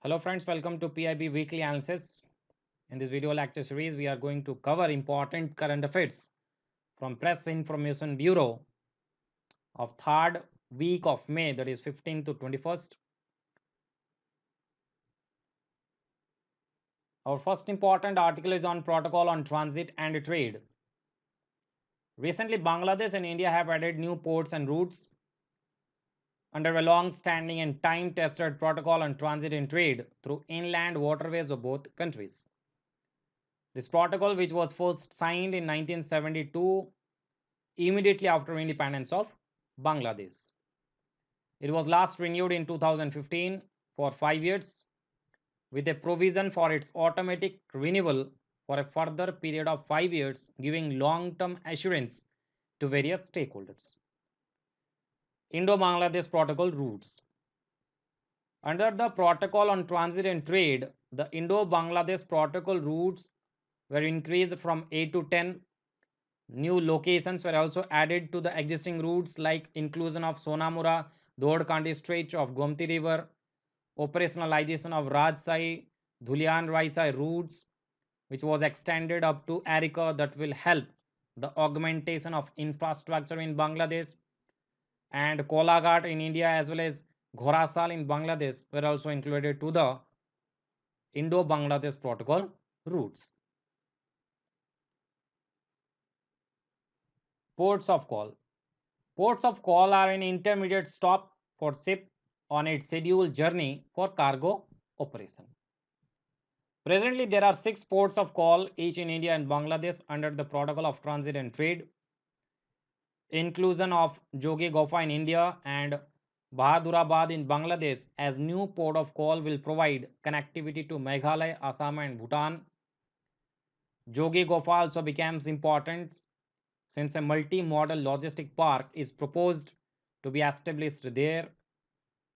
Hello friends, welcome to PIB Weekly Analysis. In this video lecture series, we are going to cover important current affairs from Press Information Bureau of 3rd week of May, that is 15th to 21st. Our first important article is on Protocol on Transit and Trade. Recently, Bangladesh and India have added new ports and routes under a long-standing and time-tested Protocol on Transit and Trade through inland waterways of both countries. This protocol, which was first signed in 1972, immediately after independence of Bangladesh. It was last renewed in 2015 for 5 years with a provision for its automatic renewal for a further period of 5 years, giving long-term assurance to various stakeholders. Indo-Bangladesh Protocol routes. Under the Protocol on Transit and Trade, the Indo-Bangladesh Protocol routes were increased from 8 to 10. New locations were also added to the existing routes, like inclusion of Sonamura, Dodkandi Stretch of Gomti River, operationalization of Rajsai, Dhulian Raisai routes, which was extended up to Arica, that will help the augmentation of infrastructure in Bangladesh, and Kolaghat in India as well as Ghorasal in Bangladesh were also included to the Indo-Bangladesh Protocol routes. Ports of call. Ports of call are an intermediate stop for ship on its scheduled journey for cargo operation. Presently, there are 6 ports of call, each in India and Bangladesh, under the Protocol of Transit and Trade. Inclusion of Jogi Gofa in India and Bahadurabad in Bangladesh as new port of call will provide connectivity to Meghalaya, Assam and Bhutan. Jogi Gofa also becomes important since a multi-modal logistic park is proposed to be established there.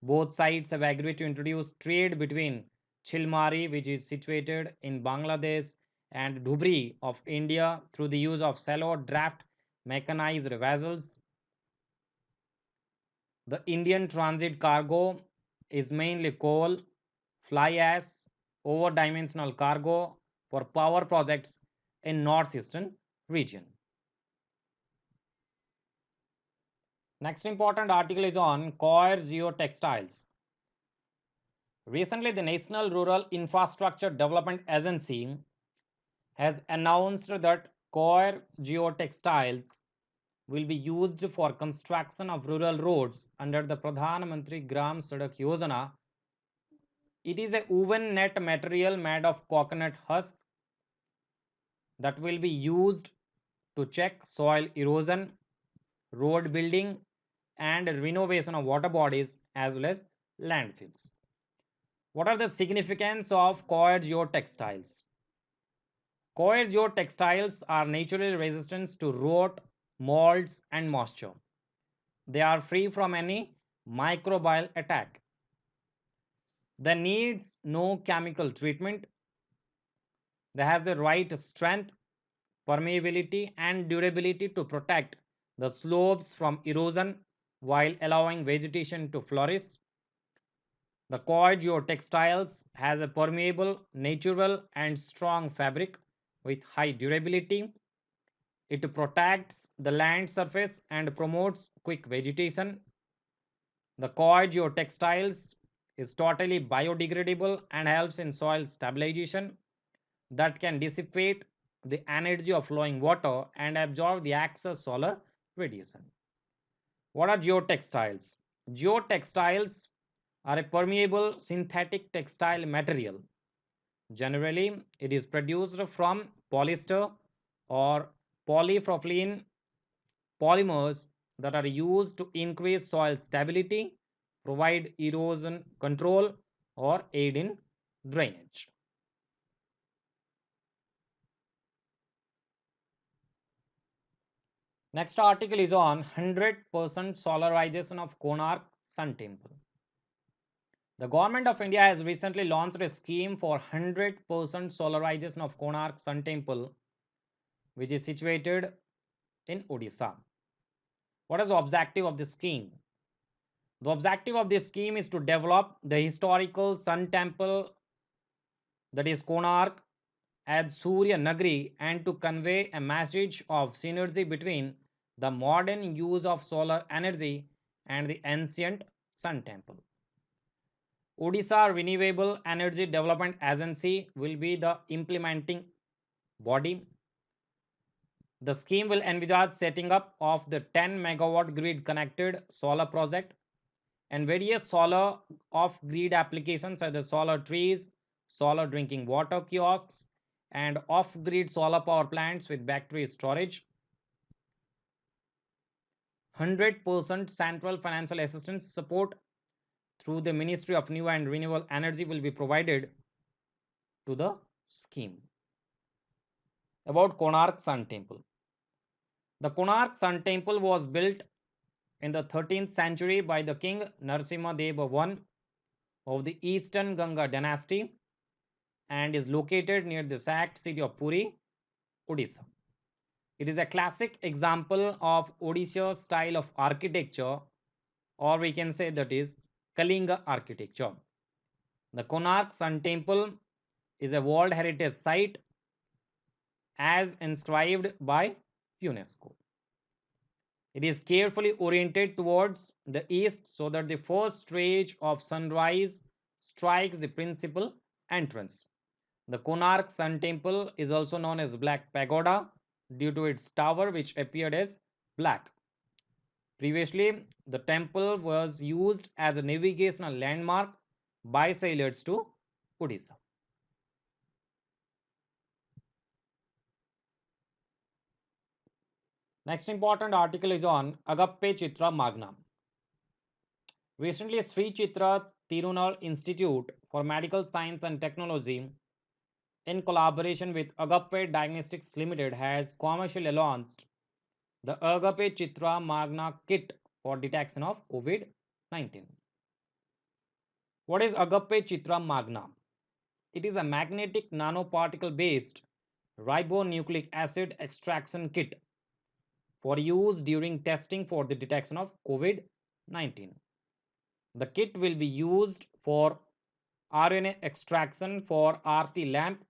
Both sides have agreed to introduce trade between Chilmari, which is situated in Bangladesh, and Dhubri of India through the use of shallow draft mechanized vessels. The Indian transit cargo is mainly coal, fly ash, over-dimensional cargo for power projects in northeastern region. Next important article is on Coils GeoTextiles. Recently, the National Rural Infrastructure Development Agency has announced that Coils GeoTextiles will be used for construction of rural roads under the Pradhan Mantri Gram Sadak Yojana. It is a woven net material made of coconut husk that will be used to check soil erosion, road building, and renovation of water bodies as well as landfills. What are the significance of Coils GeoTextiles? Coils GeoTextiles are naturally resistant to rot, molds, and moisture. They are free from any microbial attack. They needs no chemical treatment. They has the right strength, permeability, and durability to protect the slopes from erosion while allowing vegetation to flourish. The Coils GeoTextiles has a permeable, natural, and strong fabric with high durability. It protects the land surface and promotes quick vegetation. The Coils GeoTextiles is totally biodegradable and helps in soil stabilization that can dissipate the energy of flowing water and absorb the excess solar radiation. What are geotextiles? Geotextiles are a permeable synthetic textile material. Generally, it is produced from polyester or polypropylene polymers that are used to increase soil stability, provide erosion control, or aid in drainage. Next article is on 100% solarization of Konark Sun Temple. The government of India has recently launched a scheme for 100% solarization of Konark Sun Temple, which is situated in Odisha. What is the objective of this scheme? The objective of this scheme is to develop the historical Sun Temple, that is Konark, as Surya Nagri, and to convey a message of synergy between the modern use of solar energy and the ancient Sun Temple. Odisha Renewable Energy Development Agency will be the implementing body. The scheme will envisage setting up of the 10 megawatt grid connected solar project and various solar off grid applications such as solar trees, solar drinking water kiosks, and off grid solar power plants with battery storage. 100% central financial assistance support through the Ministry of New and Renewable Energy will be provided to the scheme. About Konark Sun Temple. The Konark Sun Temple was built in the 13th century by the king Narasimha Deva I of the Eastern Ganga dynasty and is located near the sacked city of Puri, Odisha. It is a classic example of Odisha style of architecture, or we can say that is Kalinga architecture. The Konark Sun Temple is a World Heritage Site as inscribed by UNESCO. It is carefully oriented towards the east so that the first rays of sunrise strikes the principal entrance. The Konark Sun Temple is also known as Black Pagoda due to its tower which appeared as black. Previously, the temple was used as a navigational landmark by sailors to Odisha. Next important article is on Agape Chitra Magna. Recently, Sri Chitra Tirunal Institute for Medical Science and Technology, in collaboration with Agape Diagnostics Limited, has commercially launched the Agape Chitra Magna kit for detection of COVID-19. What is Agape Chitra Magna? It is a magnetic nanoparticle based ribonucleic acid extraction kit for use during testing for the detection of COVID-19. The kit will be used for RNA extraction for RT lamp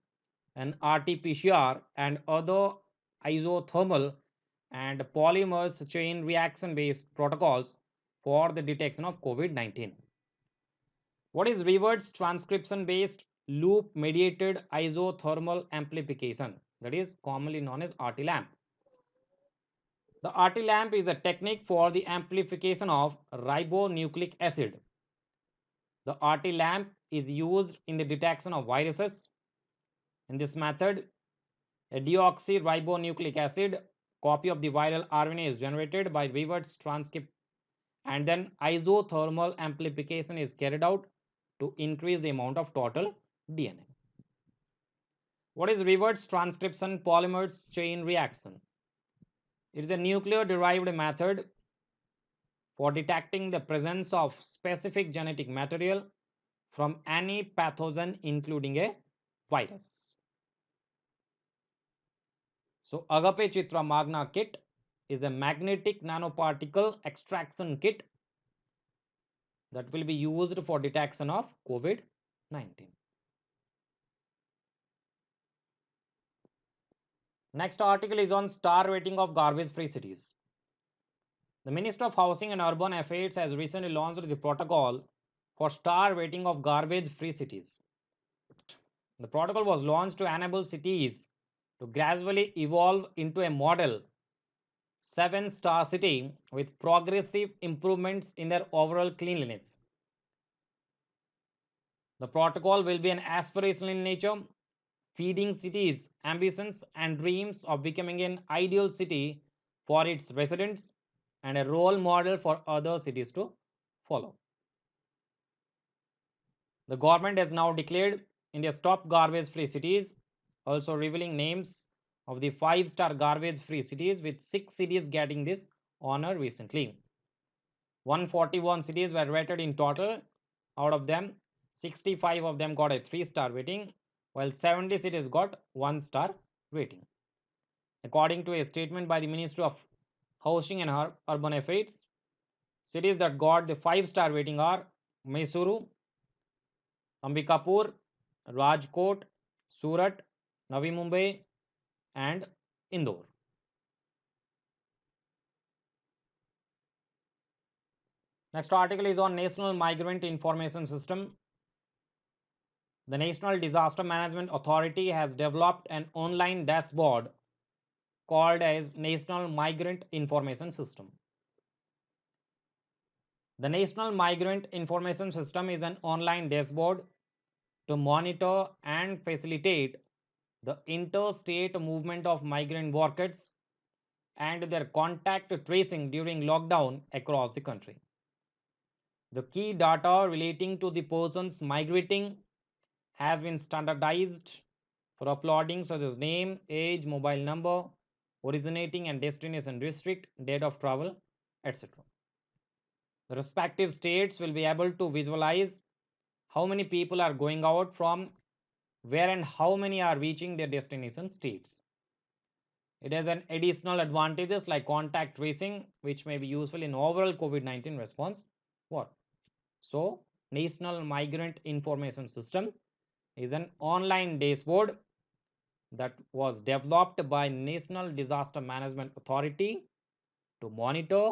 and RT-PCR and other isothermal and polymers chain reaction based protocols for the detection of COVID-19. What is reverse transcription based loop mediated isothermal amplification, that is commonly known as RT lamp? The RT lamp is a technique for the amplification of ribonucleic acid. The RT lamp is used in the detection of viruses. In this method, a deoxyribonucleic acid copy of the viral RNA is generated by reverse transcript and then isothermal amplification is carried out to increase the amount of total DNA. What is reverse transcription polymers chain reaction? It is a nuclear derived method for detecting the presence of specific genetic material from any pathogen including a virus. So Agape Chitra Magna kit is a magnetic nanoparticle extraction kit that will be used for detection of COVID-19. Next article is on star rating of garbage free cities. The Minister of Housing and Urban Affairs has recently launched the protocol for star rating of garbage free cities. The protocol was launched to enable cities to gradually evolve into a model 7-star city with progressive improvements in their overall cleanliness. The protocol will be an aspirational in nature, feeding cities' ambitions and dreams of becoming an ideal city for its residents and a role model for other cities to follow. The government has now declared India's top garbage free cities, also revealing names of the 5-star garbage free cities, with 6 cities getting this honor recently. 141 cities were rated in total. Out of them, 65 of them got a 3-star rating, while 70 cities got 1-star rating. According to a statement by the Ministry of Housing and Urban Affairs, Cities that got the 5-star rating are Mysuru, Ambikapur, Rajkot, Surat, Navi Mumbai, and Indore. Next article is on National Migrant Information System. The National Disaster Management Authority has developed an online dashboard called as National Migrant Information System. The National Migrant Information System is an online dashboard to monitor and facilitate the interstate movement of migrant workers and their contact tracing during lockdown across the country. The key data relating to the persons migrating has been standardized for uploading, such as name, age, mobile number, originating and destination district, date of travel, etc. The respective states will be able to visualize how many people are going out from where and how many are reaching their destination states. It has an additional advantages like contact tracing, which may be useful in overall COVID-19 response. What? So, National Migrant Information System is an online dashboard that was developed by National Disaster Management Authority to monitor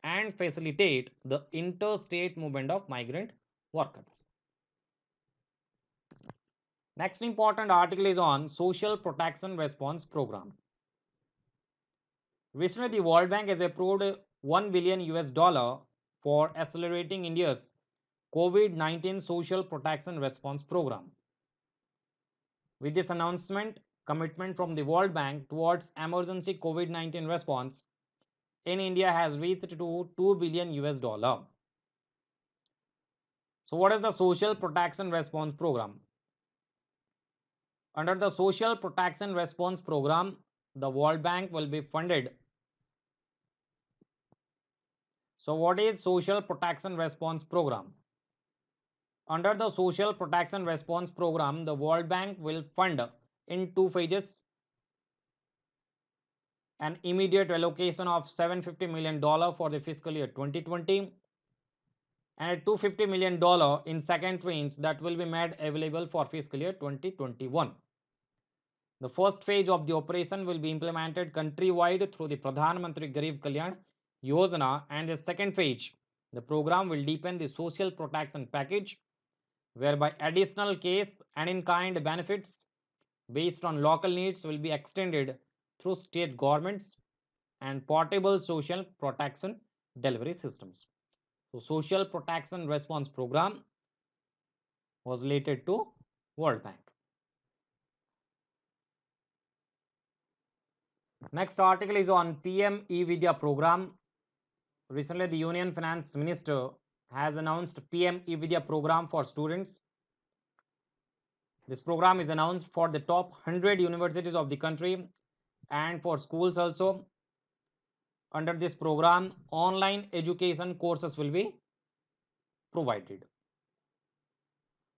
and facilitate the interstate movement of migrant workers. Next important article is on Social Protection Response Program. Recently, the World Bank has approved $1 billion US for accelerating India's COVID-19 Social Protection Response Program. With this announcement, commitment from the World Bank towards emergency COVID-19 response in India has reached to $2 billion US. So what is the Social Protection Response Program? Under the Social Protection Response Program, the World Bank will be funded. So what is Social Protection Response Program? Under the Social Protection Response Program, the World Bank will fund in 2 phases an immediate allocation of $750 million for the fiscal year 2020 and $250 million in second tranche that will be made available for fiscal year 2021. The first phase of the operation will be implemented countrywide through the Pradhan Mantri Garib Kalyan Yojana, and the second phase, the program will deepen the social protection package whereby additional case and in-kind benefits based on local needs will be extended through state governments and portable social protection delivery systems. So, Social Protection Response Program was related to World Bank. Next article is on PMVidya Program. Recently, the Union Finance Minister has announced PMVidya Program for students. This program is announced for the top 100 universities of the country and for schools also. Under this program, online education courses will be provided.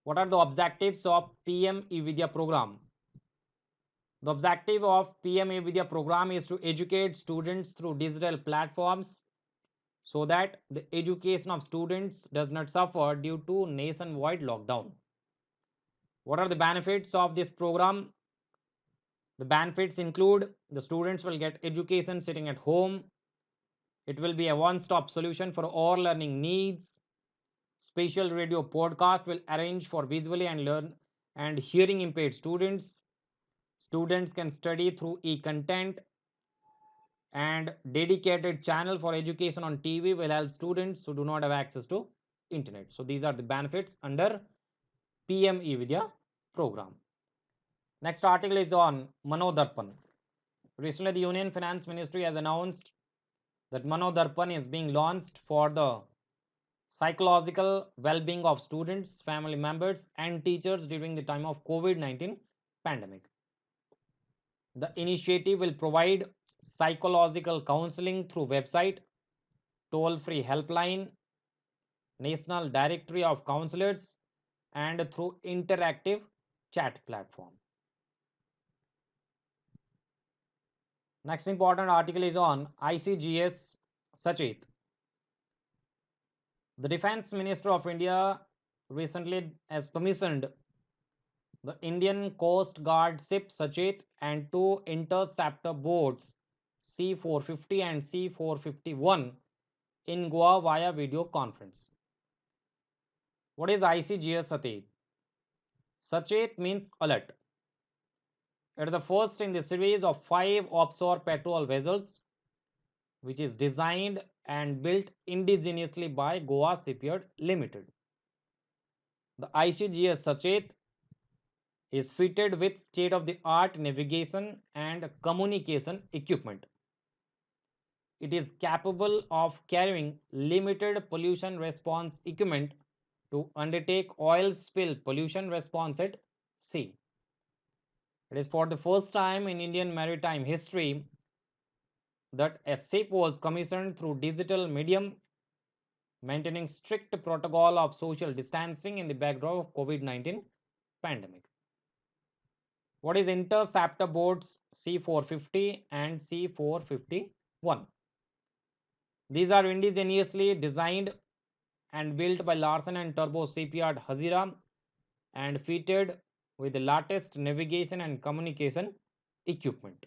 What are the objectives of PMVidya program? The objective of PMVidya program is to educate students through digital platforms so that the education of students does not suffer due to nationwide lockdown. What are the benefits of this program? The benefits include the students will get education sitting at home. It will be a one-stop solution for all learning needs. Special radio podcast will arrange for visually and learn and hearing impaired students. Students can study through e-content, and dedicated channel for education on TV will help students who do not have access to internet. So these are the benefits under PMVidya program. Next article is on Manodarpan. Recently, the Union Finance Ministry has announced that Manodarpan is being launched for the psychological well-being of students, family members, and teachers during the time of COVID-19 pandemic. The initiative will provide psychological counseling through website, toll-free helpline, national directory of counselors, and through interactive chat platform. Next important article is on ICGS Sachet. The Defense Minister of India recently has commissioned the Indian Coast Guard ship Sachet and two interceptor boats C-450 and C-451 in Goa via video conference. What is ICGS Sachet? Sachet means alert. It is the first in the series of 5 offshore patrol vessels which is designed and built indigenously by Goa Shipyard Limited. The ICGS Sachet is fitted with state-of-the-art navigation and communication equipment. It is capable of carrying limited pollution response equipment to undertake oil spill pollution response at sea. It is for the first time in Indian maritime history that a ship was commissioned through digital medium, maintaining strict protocol of social distancing in the backdrop of COVID-19 pandemic. What is interceptor boats C-450 and C-451? These are indigenously designed and built by Larsen and Turbo Shipyard Hazira and fitted with the latest navigation and communication equipment.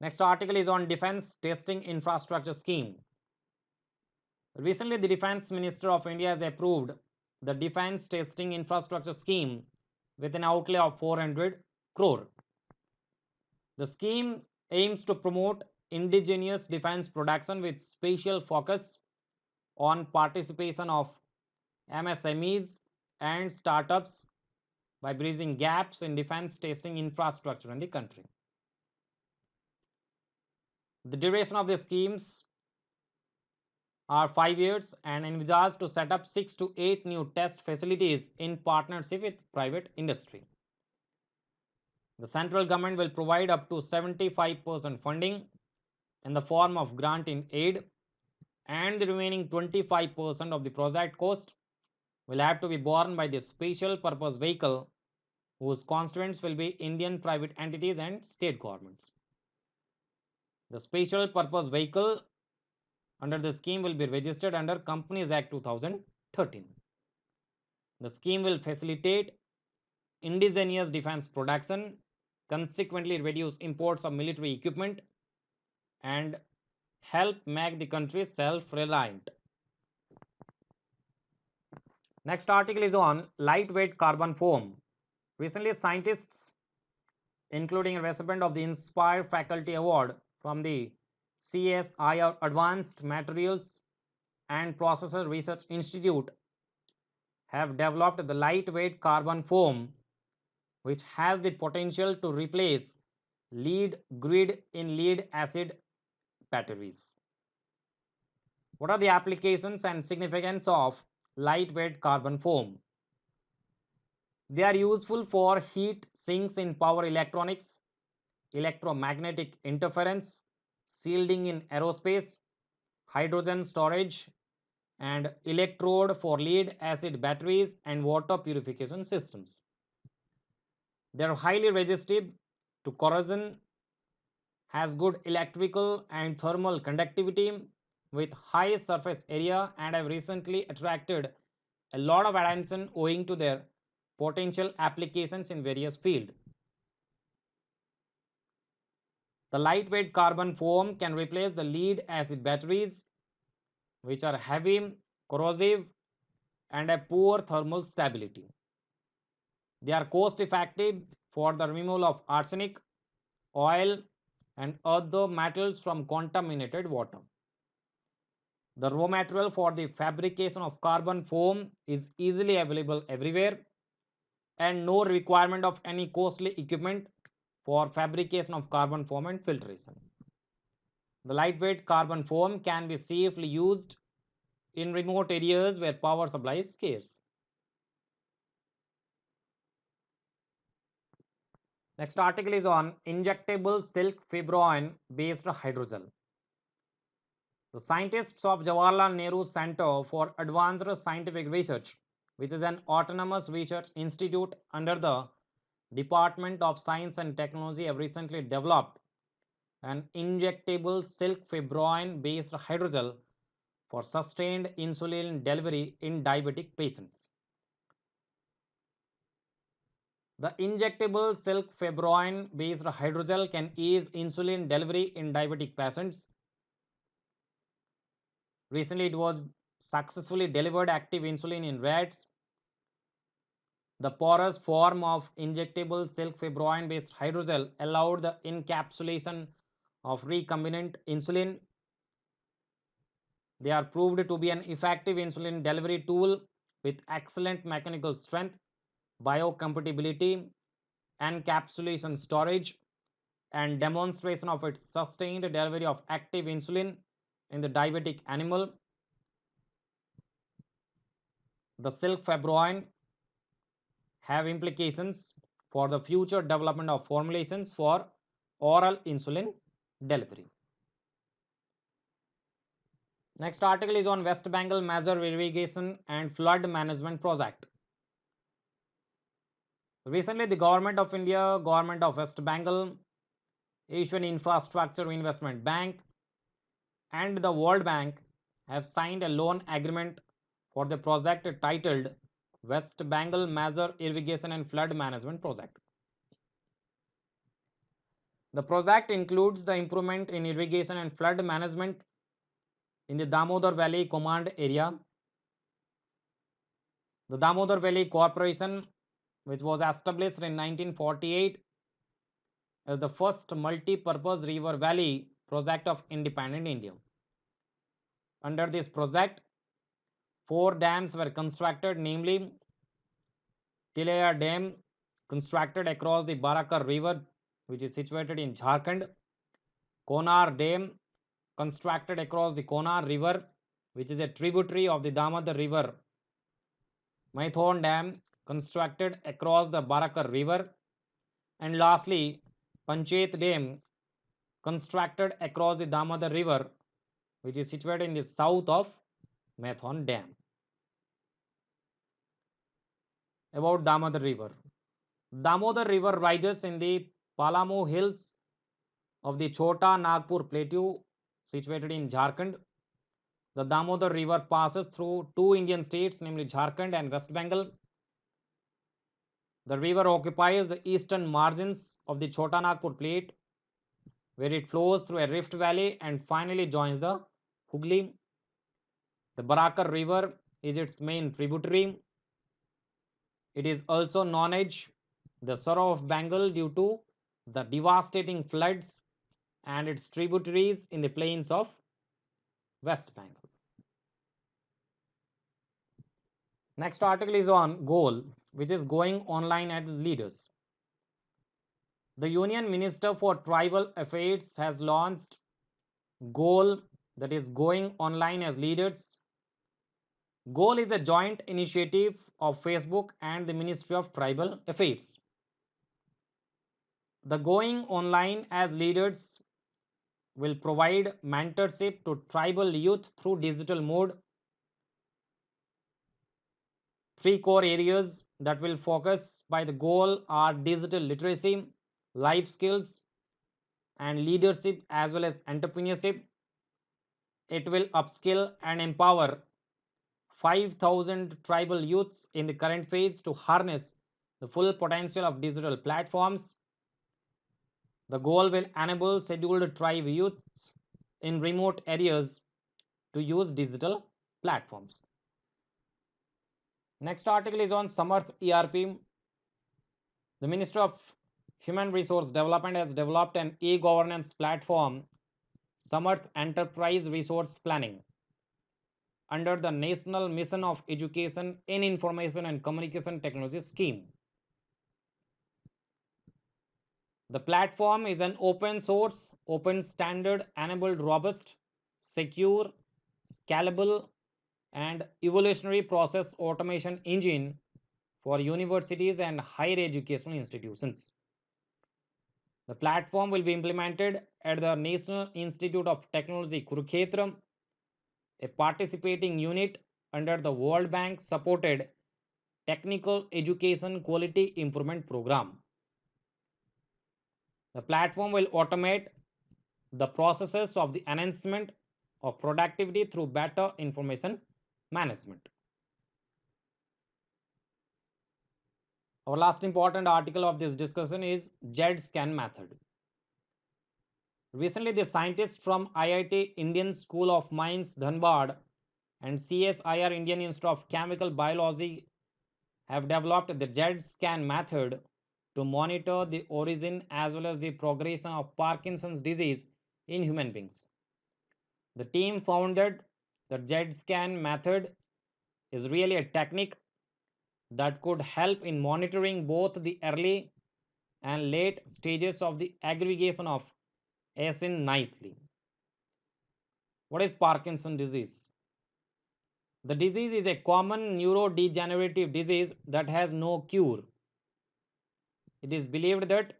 Next article is on Defense Testing Infrastructure Scheme. Recently, the Defense Minister of India has approved the Defense Testing Infrastructure Scheme with an outlay of 400 crore. The scheme aims to promote indigenous defense production with special focus on participation of MSMEs and startups by bridging gaps in defense testing infrastructure in the country. The duration of the schemes are 5 years and envisaged to set up 6 to 8 new test facilities in partnership with private industry. The central government will provide up to 75% funding in the form of grant in aid, and the remaining 25% of the project cost will have to be borne by the special purpose vehicle whose constituents will be Indian private entities and state governments. The special purpose vehicle under the scheme will be registered under Companies Act 2013. The scheme will facilitate indigenous defense production, consequently reduce imports of military equipment, and help make the country self-reliant. Next article is on lightweight carbon foam. Recently, scientists, including a recipient of the Inspire Faculty Award from the CSIR Advanced Materials and Processor Research Institute, have developed the lightweight carbon foam which has the potential to replace lead grid in lead acid batteries. What are the applications and significance of lightweight carbon foam? They are useful for heat sinks in power electronics, electromagnetic interference, shielding in aerospace, hydrogen storage, and electrode for lead acid batteries and water purification systems. They are highly resistive to corrosion, has good electrical and thermal conductivity with high surface area, and have recently attracted a lot of attention owing to their potential applications in various fields. The lightweight carbon foam can replace the lead acid batteries, which are heavy, corrosive, and have poor thermal stability. They are cost effective for the removal of arsenic, oil, and other metals from contaminated water. The raw material for the fabrication of carbon foam is easily available everywhere, and no requirement of any costly equipment for fabrication of carbon foam and filtration. The lightweight carbon foam can be safely used in remote areas where power supply is scarce. Next article is on injectable silk fibrin based hydrogel. The scientists of Jawaharlal Nehru Center for Advanced Scientific Research, which is an autonomous research institute under the Department of Science and Technology, have recently developed an injectable silk fibrin based hydrogel for sustained insulin delivery in diabetic patients. The injectable silk fibrin based hydrogel can ease insulin delivery in diabetic patients. Recently, it was successfully delivered active insulin in rats. The porous form of injectable silk fibrin based hydrogel allowed the encapsulation of recombinant insulin. They are proved to be an effective insulin delivery tool with excellent mechanical strength, biocompatibility, encapsulation storage, and demonstration of its sustained delivery of active insulin in the diabetic animal. The silk fibrin have implications for the future development of formulations for oral insulin delivery. Next article is on West Bengal Major Irrigation and Flood Management Project. Recently, the Government of India, Government of West Bengal, Asian Infrastructure Investment Bank, and the World Bank have signed a loan agreement for the project titled West Bengal Major Irrigation and Flood Management Project. The project includes the improvement in irrigation and flood management in the Damodar Valley Command area. The Damodar Valley Corporation, which was established in 1948 as the first multi-purpose river valley project of independent India. Under this project, 4 dams were constructed, namely Tilaya Dam, constructed across the Barakar River, which is situated in Jharkhand. Konar Dam, constructed across the Konar River, which is a tributary of the Damodar River. Maithon Dam, constructed across the Barakar River. And lastly, Panchayat Dam, constructed across the Damodar River, which is situated in the south of Maithon Dam. About Damodar River. Damodar River rises in the Palamu Hills of the Chota Nagpur Plateau situated in Jharkhand. The Damodar River passes through 2 Indian states, namely Jharkhand and West Bengal. The river occupies the eastern margins of the Chota Nagpur Plate, where it flows through a rift valley and finally joins the Hooghly. The Barakar River is its main tributary. It is also known as the Sorrow of Bengal due to the devastating floods and its tributaries in the plains of West Bengal. Next article is on GOAL, which is Going Online as Leaders. The Union Minister for Tribal Affairs has launched GOAL, that is Going Online as Leaders. GOAL is a joint initiative of Facebook and the Ministry of Tribal Affairs. The Going Online as Leaders will provide mentorship to tribal youth through digital mode. 3 core areas that will focus by the GOAL are digital literacy, life skills, and leadership as well as entrepreneurship. It will upskill and empower 5,000 tribal youths in the current phase to harness the full potential of digital platforms. The GOAL will enable scheduled tribe youths in remote areas to use digital platforms. Next article is on Samarth ERP. The Ministry of Human Resource Development has developed an e-governance platform, Samarth Enterprise Resource Planning, under the National Mission of Education in Information and Communication Technology scheme. The platform is an open source, open standard enabled, robust, secure, scalable, and evolutionary process automation engine for universities and higher educational institutions. The platform will be implemented at the National Institute of Technology, Kurukshetra, a participating unit under the World Bank supported Technical Education Quality Improvement Program. The platform will automate the processes of the enhancement of productivity through better information management. Our last important article of this discussion is Z scan method. Recently, the scientists from IIT Indian School of Mines, Dhanbad, and CSIR Indian Institute of Chemical Biology have developed the Z scan method to monitor the origin as well as the progression of Parkinson's disease in human beings. The team found that the Z scan method is really a technique that could help in monitoring both the early and late stages of the aggregation of acin nicely. What is Parkinson's disease? The disease is a common neurodegenerative disease that has no cure. It is believed that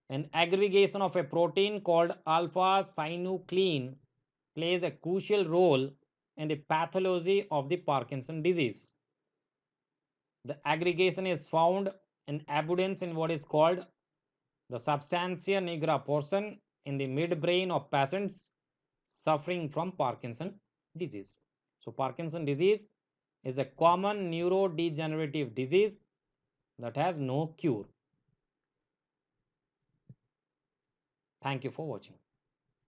an aggregation of a protein called alpha synuclein plays a crucial role in the pathology of the Parkinson's disease. The aggregation is found in abundance in what is called the substantia nigra portion in the midbrain of patients suffering from Parkinson's disease. So, Parkinson's disease is a common neurodegenerative disease that has no cure. Thank you for watching.